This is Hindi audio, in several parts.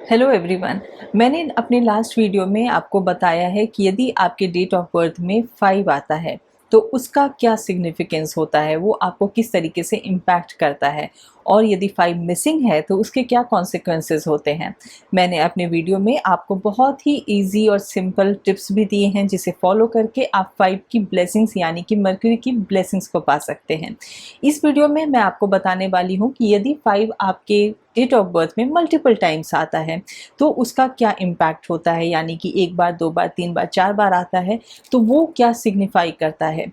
Hello everyone. मैंने अपने लास्ट वीडियो में आपको बताया है कि यदि आपके डेट ऑफ बर्थ में 5 आता है तो उसका क्या सिग्निफिकेंस होता है, वो आपको किस तरीके से इम्पैक्ट करता है, और यदि 5 मिसिंग है तो उसके क्या कॉन्सिक्वेंसेस होते हैं। मैंने अपने वीडियो में आपको बहुत ही इजी और सिंपल टिप्स भी दिए हैं जिसे फॉलो करके आप 5 की ब्लेसिंग्स यानी कि मर्क्यूरी की ब्लेसिंग्स को पा सकते हैं। इस वीडियो में मैं आपको बताने वाली हूँ कि यदि 5 आपके डेट ऑफ बर्थ में मल्टीपल टाइम्स आता है तो उसका क्या इम्पैक्ट होता है, यानी कि 1 बार 2 बार 3 बार 4 बार आता है तो वो क्या सिग्निफाई करता है।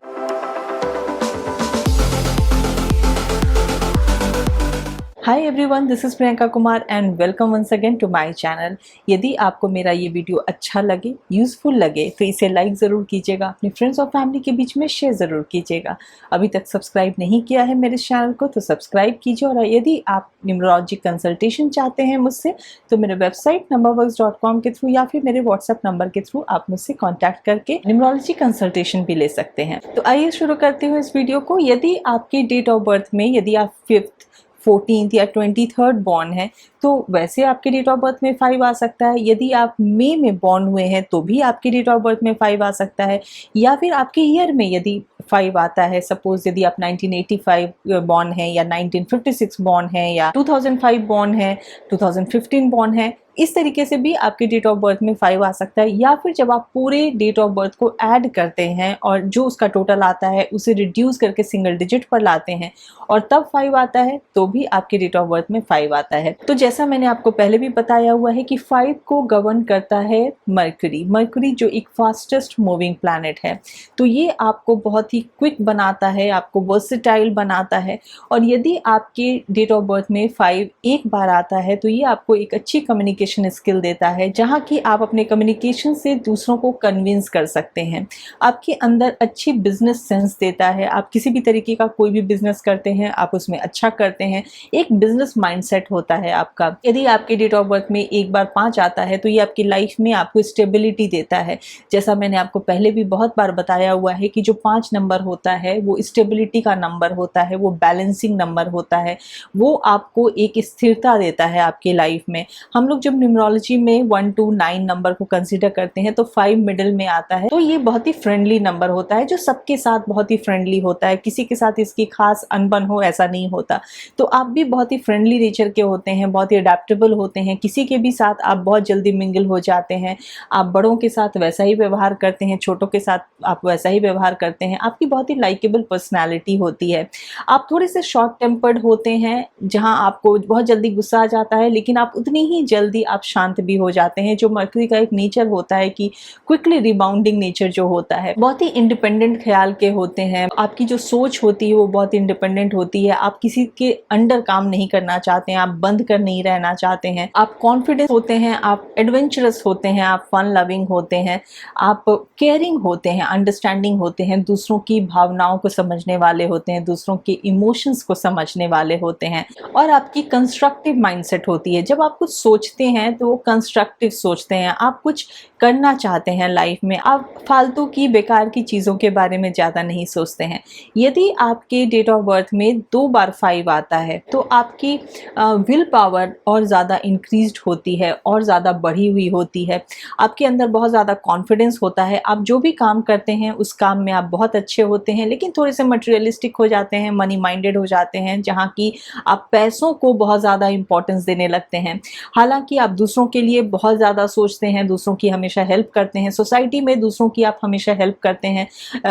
Hi everyone, this is Priyanka Kumar and welcome once again to my channel. यदि आपको मेरा ये वीडियो अच्छा लगे, यूज़फुल लगे तो इसे लाइक ज़रूर कीजिएगा, अपने फ्रेंड्स और फैमिली के बीच में शेयर ज़रूर कीजिएगा। अभी तक सब्सक्राइब नहीं किया है मेरे चैनल को तो सब्सक्राइब कीजिए, और यदि आप न्यूमरोलॉजी कंसल्टेशन चाहते हैं मुझसे तो मेरे वेबसाइट numberworks.com के थ्रू या फिर मेरे व्हाट्सएप नंबर के थ्रू आप मुझसे कॉन्टैक्ट करके न्यूमरोलॉजी कंसल्टेशन भी ले सकते हैं। तो आइए शुरू करते हुए इस वीडियो को। यदि आपके डेट ऑफ बर्थ में यदि आप 5th 14th या 23rd बॉर्न है तो वैसे आपके डेट ऑफ बर्थ में 5 आ सकता है। यदि आप मई में बॉर्न हुए हैं तो भी आपके डेट ऑफ बर्थ में 5 आ सकता है, या फिर आपके ईयर में यदि 5 आता है। सपोज यदि आप 1985 बॉर्न है या 1956 बॉर्न है या 2005 बॉर्न है, 2015 बॉर्न है, इस तरीके से भी आपके डेट ऑफ बर्थ में 5 आ सकता है। या फिर जब आप पूरे डेट ऑफ बर्थ को ऐड करते हैं और जो उसका टोटल आता है उसे रिड्यूस करके सिंगल डिजिट पर लाते हैं और तब 5 आता है तो भी आपके डेट ऑफ बर्थ में 5 आता है। तो जैसा मैंने आपको पहले भी बताया हुआ है कि 5 को गवर्न करता है मर्क्यूरी। मर्क्यूरी जो एक फास्टेस्ट मूविंग प्लैनेट है, तो ये आपको बहुत ही क्विक बनाता है, आपको वर्सेटाइल बनाता है। और यदि आपके डेट ऑफ बर्थ में 5 एक बार आता है तो ये आपको एक अच्छी कम्युनिकेशन स्किल देता है, जहाँ की आप अपने कम्युनिकेशन से दूसरों को कन्विंस कर सकते हैं। आपके अंदर अच्छी बिजनेस सेंस देता है। आप किसी भी तरीके का कोई भी बिजनेस करते हैं आप उसमें अच्छा करते हैं, एक बिजनेस माइंडसेट होता है आपका। यदि आपके डेट ऑफ बर्थ में एक बार 5 आता है तो ये आपकी लाइफ में आपको स्टेबिलिटी देता है। जैसा मैंने आपको पहले भी बहुत बार बताया हुआ है कि जो 5 नंबर होता है वो स्टेबिलिटी का नंबर होता है, वो बैलेंसिंग नंबर होता है, वो आपको एक स्थिरता देता है आपकी लाइफ में। हम लोग जब न्यूमरोलॉजी में 1 to 9 नंबर को कंसीडर करते हैं तो 5 मिडिल में आता है, तो ये बहुत ही फ्रेंडली नंबर होता है जो सबके साथ बहुत ही फ्रेंडली होता है। किसी के साथ इसकी खास अनबन हो ऐसा नहीं होता। तो आप भी बहुत ही फ्रेंडली नेचर के होते हैं, बहुत ही अडेप्टेबल होते हैं, किसी के भी साथ आप बहुत जल्दी मिंगल हो जाते हैं। आप बड़ों के साथ वैसा ही व्यवहार करते हैं, छोटों के साथ आप वैसा ही व्यवहार करते हैं। आपकी बहुत ही लाइकेबल पर्सनैलिटी होती है। आप थोड़े से शॉर्ट टेम्पर्ड होते हैं, जहाँ आपको बहुत जल्दी गुस्सा आ जाता है लेकिन आप उतनी ही जल्दी आप शांत भी हो जाते हैं। जो मर्क्यूरी का एक नेचर होता है कि क्विकली रिबाउंडिंग नेचर जो होता है, बहुत ही इंडिपेंडेंट ख्याल के होते हैं। आपकी जो सोच होती है वो बहुत इंडिपेंडेंट होती है। आप किसी के अंडर काम नहीं करना चाहते हैं, आप बंद कर नहीं रहना चाहते हैं। आप कॉन्फिडेंस होते हैं, आप एडवेंचरस होते हैं, आप फन लविंग होते हैं, आप केयरिंग होते हैं, अंडरस्टैंडिंग होते हैं, दूसरों की भावनाओं को समझने वाले होते हैं, दूसरों के इमोशंस को समझने वाले होते हैं, और आपकी कंस्ट्रक्टिव माइंडसेट होती है। जब आप कुछ सोचते हैं तो वो कंस्ट्रक्टिव सोचते हैं, आप कुछ करना चाहते हैं लाइफ में, आप फालतू की बेकार की चीज़ों के बारे में ज़्यादा नहीं सोचते हैं। यदि आपके डेट ऑफ बर्थ में 2 बार 5 आता है तो आपकी विल पावर और ज़्यादा इंक्रीज्ड होती है और ज़्यादा बढ़ी हुई होती है। आपके अंदर बहुत ज़्यादा कॉन्फिडेंस होता है। आप जो भी काम करते हैं उस काम में आप बहुत अच्छे होते हैं, लेकिन थोड़े से मटेरियलिस्टिक हो जाते हैं, मनी माइंडेड हो जाते हैं, जहाँ की आप पैसों को बहुत ज़्यादा इंपॉर्टेंस देने लगते हैं। हालांकि आप दूसरों के लिए बहुत ज़्यादा सोचते हैं, दूसरों की हमेशा हेल्प करते हैं, सोसाइटी में दूसरों की आप हमेशा हेल्प करते हैं,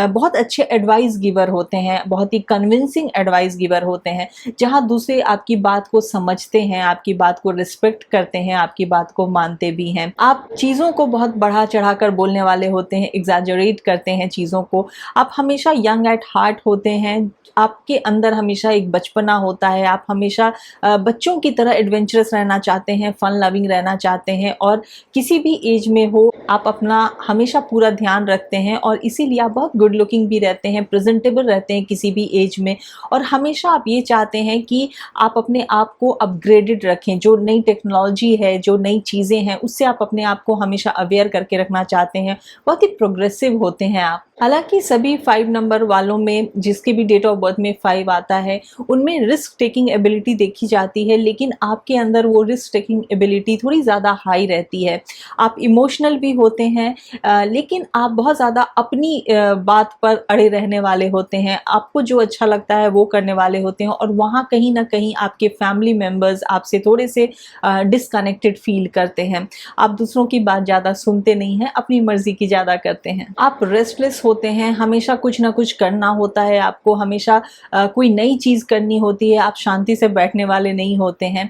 बहुत अच्छे एडवाइस गिवर होते हैं, बहुत ही कन्विंसिंग एडवाइस गिवर होते हैं, जहाँ दूसरे आपकी बात को समझते हैं, आपकी बात को रिस्पेक्ट करते हैं, आपकी बात को मानते भी हैं। आप चीज़ों को बहुत बढ़ा चढ़ा कर बोलने वाले होते हैं, एग्जैजरेट करते हैं चीज़ों को। आप हमेशा यंग एट हार्ट होते हैं, आपके अंदर हमेशा एक बचपना होता है, आप हमेशा बच्चों की तरह एडवेंचरस रहना चाहते हैं, फन लविंग रहना चाहते हैं, और किसी भी एज में हो आप अपना हमेशा पूरा ध्यान रखते हैं, और इसीलिए आप बहुत गुड लुकिंग भी रहते हैं, प्रेजेंटेबल रहते हैं किसी भी एज में। और हमेशा आप ये चाहते हैं कि आप अपने आप को अपग्रेडेड रखें, जो नई टेक्नोलॉजी है, जो नई चीज़ें हैं, उससे आप अपने आप को हमेशा अवेयर करके रखना चाहते हैं। बहुत ही प्रोग्रेसिव होते हैं आप। हालांकि सभी 5 नंबर वालों में जिसके भी डेट ऑफ बर्थ में 5 आता है उनमें रिस्क टेकिंग एबिलिटी देखी जाती है, लेकिन आपके अंदर वो रिस्क टेकिंग एबिलिटी थोड़ी ज़्यादा हाई रहती है। आप इमोशनल भी होते हैं, लेकिन आप बहुत ज़्यादा अपनी बात पर अड़े रहने वाले होते हैं। आपको जो अच्छा लगता है वो करने वाले होते हैं, और वहाँ कहीं ना कहीं आपके फैमिली मेम्बर्स आपसे थोड़े से डिसकनेक्टेड फील करते हैं। आप दूसरों की बात ज़्यादा सुनते नहीं हैं, अपनी मर्जी की ज़्यादा करते हैं। आप रेस्टलेस होते हैं, हमेशा कुछ ना कुछ करना होता है आपको, हमेशा कोई नई चीज़ करनी होती है, आप शांति से बैठने वाले नहीं होते हैं।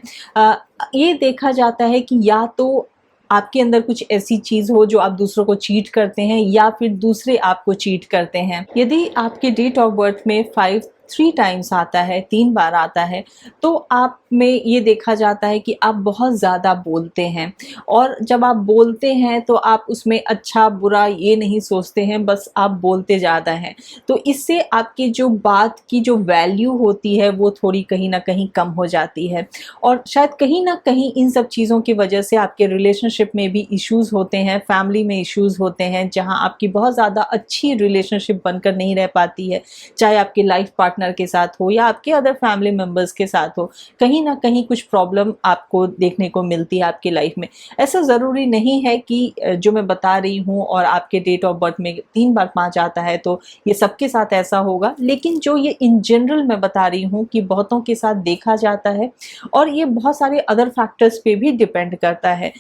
ये देखा जाता है कि या तो आपके अंदर कुछ ऐसी चीज़ हो जो आप दूसरों को चीट करते हैं, या फिर दूसरे आपको चीट करते हैं। यदि आपके डेट ऑफ बर्थ में 5 3 टाइम्स आता है, 3 बार आता है, तो आप में ये देखा जाता है कि आप बहुत ज़्यादा बोलते हैं, और जब आप बोलते हैं तो आप उसमें अच्छा बुरा ये नहीं सोचते हैं, बस आप बोलते ज़्यादा हैं। तो इससे आपकी जो बात की जो वैल्यू होती है वो थोड़ी कहीं ना कहीं कम हो जाती है, और शायद कहीं ना कहीं इन सब चीज़ों की वजह से आपके रिलेशनशिप में भी इश्यूज़ होते हैं, फैमिली में इश्यूज़ होते हैं, जहाँ आपकी बहुत ज़्यादा अच्छी रिलेशनशिप बनकर नहीं रह पाती है, चाहे आपके लाइफ पार्टनर के साथ हो या आपके अदर फैमिली मेंबर्स के साथ हो। कहीं ना कहीं कुछ प्रॉब्लम आपको देखने को मिलती है आपकी लाइफ में। ऐसा ज़रूरी नहीं है कि जो मैं बता रही हूँ और आपके डेट ऑफ बर्थ में 3 बार 5 आता है तो ये सबके साथ ऐसा होगा, लेकिन जो ये इन जनरल मैं बता रही हूँ कि बहुतों के साथ देखा जाता है, और ये बहुत सारे अदर फैक्टर्स पे भी डिपेंड करता है।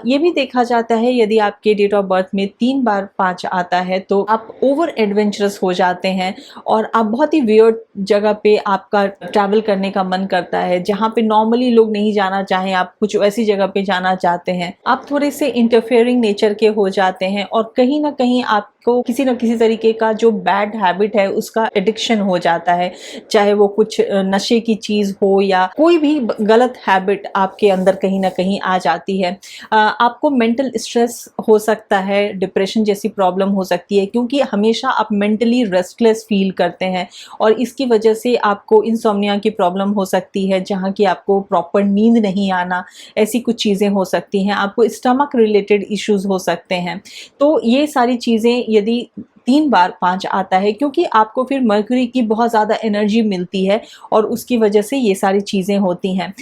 ये भी देखा जाता है यदि आपके डेट ऑफ बर्थ में 3 बार 5 आता है तो आप ओवर एडवेंचरस हो जाते हैं, और आप बहुत ही वियर्ड जगह पे आपका ट्रैवल करने का मन करता है, जहाँ पे नॉर्मली लोग नहीं जाना चाहें, आप कुछ ऐसी जगह पे जाना चाहते हैं। आप थोड़े से इंटरफेयरिंग नेचर के हो जाते हैं, और कहीं ना कहीं आपको किसी न किसी तरीके का जो बैड हैबिट है उसका एडिक्शन हो जाता है, चाहे वो कुछ नशे की चीज़ हो या कोई भी गलत हैबिट आपके अंदर कहीं ना कहीं आ जाती है। आपको मेंटल स्ट्रेस हो सकता है, डिप्रेशन जैसी प्रॉब्लम हो सकती है, क्योंकि हमेशा आप मेंटली रेस्टलेस फील करते हैं, और इसकी वजह से आपको इंसोम्निया की प्रॉब्लम हो सकती है, जहाँ की आपको प्रॉपर नींद नहीं आना, ऐसी कुछ चीज़ें हो सकती हैं। आपको स्टमक रिलेटेड इश्यूज हो सकते हैं। तो ये सारी चीज़ें यदि 3 बार 5 आता है, क्योंकि आपको फिर मर्क्यूरी की बहुत ज़्यादा एनर्जी मिलती है, और उसकी वजह से ये सारी चीज़ें होती हैं।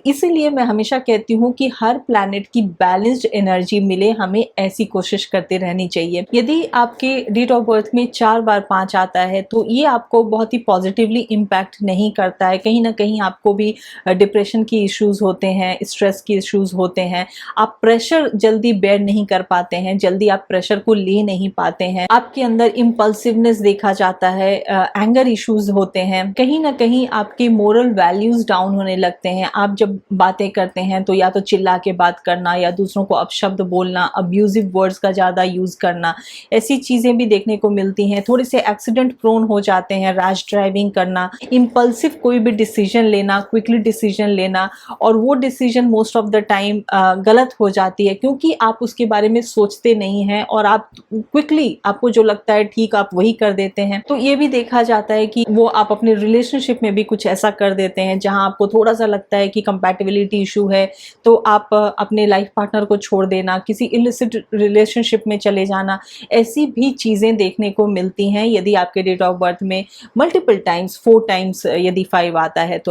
इसीलिए मैं हमेशा कहती हूँ कि हर प्लैनेट की बैलेंस्ड एनर्जी मिले, हमें ऐसी कोशिश करते रहनी चाहिए। यदि आपके डेट ऑफ बर्थ में 4 बार 5 आता है तो ये आपको बहुत ही पॉजिटिवली इम्पैक्ट नहीं करता है। कहीं ना कहीं आपको भी डिप्रेशन की इश्यूज होते हैं, स्ट्रेस की इश्यूज होते हैं, आप प्रेशर जल्दी बेयर नहीं कर पाते हैं, जल्दी आप प्रेशर को ले नहीं पाते हैं, आपके अंदर इम्पल्सिवनेस देखा जाता है, एंगर इश्यूज होते हैं, कहीं ना कहीं आपके मोरल वैल्यूज डाउन होने लगते हैं। आप जब बातें करते हैं तो या तो चिल्ला के बात करना, या दूसरों को अपशब्द बोलना, अब्यूजिव वर्ड्स का ज़्यादा यूज़ करना, ऐसी चीज़ें भी देखने को मिलती हैं। थोड़े से एक्सीडेंट प्रोन हो जाते हैं, रैश ड्राइविंग करना, इम्पल्सिव कोई भी डिसीजन लेना, क्विकली डिसीजन लेना, और वो decision most of the time गलत हो जाती है, क्योंकि आप उसके बारे में सोचते नहीं हैं, और आप क्विकली आपको जो लगता है ठीक आप वही कर देते हैं। तो ये भी देखा जाता है कि वो आप अपने रिलेशनशिप में भी कुछ ऐसा कर देते हैं जहां आपको थोड़ा सा लगता है कि कंपैटिबिलिटी इशू है, तो आप अपने लाइफ पार्टनर को छोड़ देना, किसी इलिसिट रिलेशनशिप में चले जाना, ऐसी भी चीज़ें देखने को मिलती हैं यदि आपके डेट ऑफ बर्थ में मल्टीपल टाइम्स 4 टाइम्स यदि 5 आता है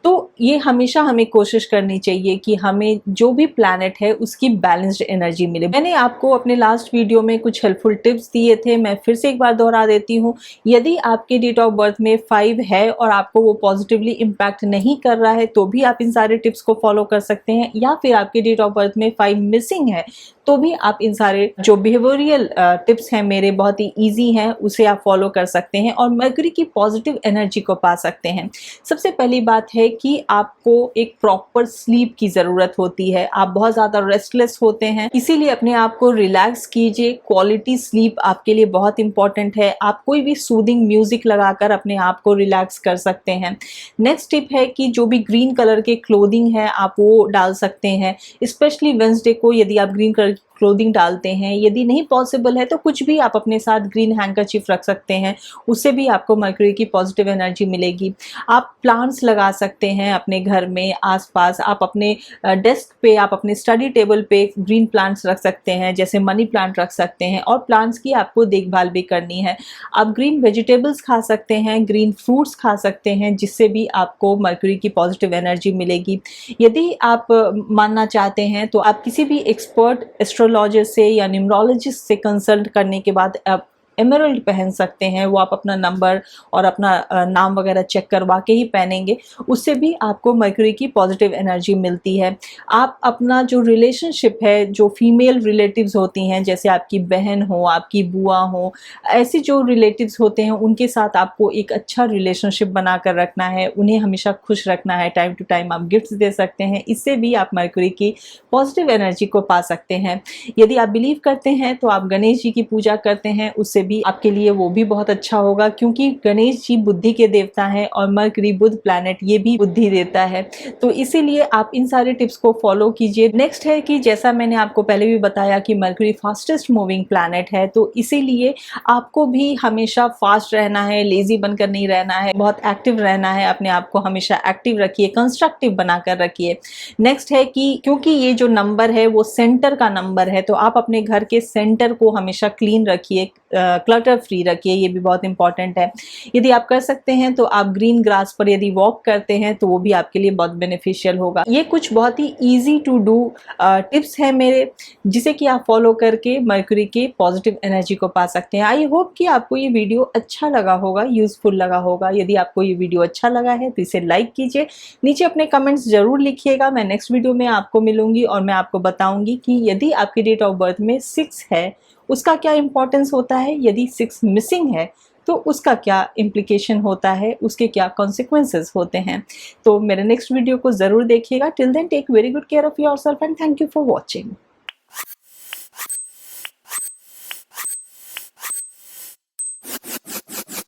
तो ये हमेशा हमें कोशिश करनी चाहिए कि हमें जो भी प्लैनेट है उसकी बैलेंस्ड एनर्जी मिले। मैंने आपको अपने लास्ट वीडियो में कुछ हेल्पफुल टिप्स दिए थे, मैं फिर से एक बार दोहरा देती हूँ। यदि आपके डेट ऑफ बर्थ में 5 है और आपको वो पॉजिटिवली इम्पैक्ट नहीं कर रहा है तो भी आप इन सारे टिप्स को फॉलो कर सकते हैं, या फिर आपके डेट ऑफ बर्थ में 5 मिसिंग है तो भी आप इन सारे जो बिहेवियरल टिप्स हैं मेरे बहुत ही ईजी हैं, उसे आप फॉलो कर सकते हैं और मर्क्यूरी की पॉजिटिव एनर्जी को पा सकते हैं। सबसे पहली बात है कि आपको एक प्रॉपर स्लीप की ज़रूरत होती है। आप बहुत ज़्यादा रेस्टलेस होते हैं, इसीलिए अपने आप को रिलैक्स कीजिए। क्वालिटी स्लीप आपके लिए बहुत इंपॉर्टेंट है। आप कोई भी सूदिंग म्यूजिक लगाकर अपने आप को रिलैक्स कर सकते हैं। नेक्स्ट टिप है कि जो भी ग्रीन कलर के क्लोथिंग है आप वो डाल सकते हैं, स्पेशली वेंसडे को। यदि आप ग्रीन कलर की क्लोथिंग डालते हैं। यदि नहीं पॉसिबल है तो कुछ भी आप अपने साथ ग्रीन हैंकरचीफ रख सकते हैं, उससे भी आपको मरकरी की पॉजिटिव एनर्जी मिलेगी। आप प्लांट्स लगा सकते हैं अपने घर में आसपास, आप अपने डेस्क पे, आप अपने स्टडी टेबल पे ग्रीन प्लांट्स रख सकते हैं, जैसे मनी प्लांट रख सकते हैं। और प्लांट्स की आपको देखभाल भी करनी है। आप ग्रीन वेजिटेबल्स खा सकते हैं, ग्रीन फ्रूट्स खा सकते हैं, जिससे भी आपको मरकरी की पॉजिटिव एनर्जी मिलेगी। यदि आप मानना चाहते हैं तो आप किसी भी एक्सपर्ट एस्ट्रोलॉजर से या न्यूमरोलॉजिस्ट से कंसल्ट करने के बाद आप एमराल्ड पहन सकते हैं। वो आप अपना नंबर और अपना नाम वगैरह चेक करवा के ही पहनेंगे, उससे भी आपको मरकरी की पॉजिटिव एनर्जी मिलती है। आप अपना जो रिलेशनशिप है, जो फीमेल रिलेटिव्स होती हैं, जैसे आपकी बहन हो, आपकी बुआ हो, ऐसी जो रिलेटिव्स होते हैं, उनके साथ आपको एक अच्छा रिलेशनशिप बना कर रखना है, उन्हें हमेशा खुश रखना है। टाइम टू टाइम आप गिफ्ट्स दे सकते हैं, इससे भी आप मरकरी की पॉजिटिव एनर्जी को पा सकते हैं। यदि आप बिलीव करते हैं तो आप गणेश जी की पूजा करते हैं, उससे भी आपके लिए वो भी बहुत अच्छा होगा, क्योंकि गणेश जी बुद्धि के देवता हैं और मरकरी बुध प्लैनेट ये भी बुद्धि देता है। तो इसीलिए आप इन सारे टिप्स को फॉलो कीजिए। नेक्स्ट है कि जैसा मैंने आपको पहले भी बताया कि मरकरी फास्टेस्ट मूविंग प्लैनेट है, तो इसीलिए आपको भी हमेशा फास्ट रहना है, लेजी बनकर नहीं रहना है, बहुत एक्टिव रहना है। अपने आप को हमेशा एक्टिव रखिए, कंस्ट्रक्टिव बनाकर रखिए। नेक्स्ट है कि क्योंकि ये जो नंबर है वो सेंटर का नंबर है, तो आप अपने घर के सेंटर को हमेशा क्लीन रखिए, क्लटर फ्री रखिए, ये भी बहुत इंपॉर्टेंट है। यदि आप कर सकते हैं तो आप ग्रीन ग्रास पर यदि वॉक करते हैं तो वो भी आपके लिए बहुत बेनिफिशियल होगा। ये कुछ बहुत ही इजी टू डू टिप्स हैं मेरे, जिसे कि आप फॉलो करके मरकरी के पॉजिटिव एनर्जी को पा सकते हैं। आई होप कि आपको ये वीडियो अच्छा लगा होगा, यूजफुल लगा होगा। यदि आपको ये वीडियो अच्छा लगा है तो इसे लाइक कीजिए, नीचे अपने कमेंट्स जरूर लिखिएगा। मैं नेक्स्ट वीडियो में आपको मिलूंगी और मैं आपको बताऊंगी कि यदि आपकी डेट ऑफ बर्थ में 6 है, उसका क्या इंपॉर्टेंस होता है। यदि 6 मिसिंग है तो उसका क्या इम्प्लीकेशन होता है, उसके क्या कॉन्सिक्वेंसेस होते हैं। तो मेरे नेक्स्ट वीडियो को ज़रूर देखिएगा। Till then take very good care of yourself and thank you for watching.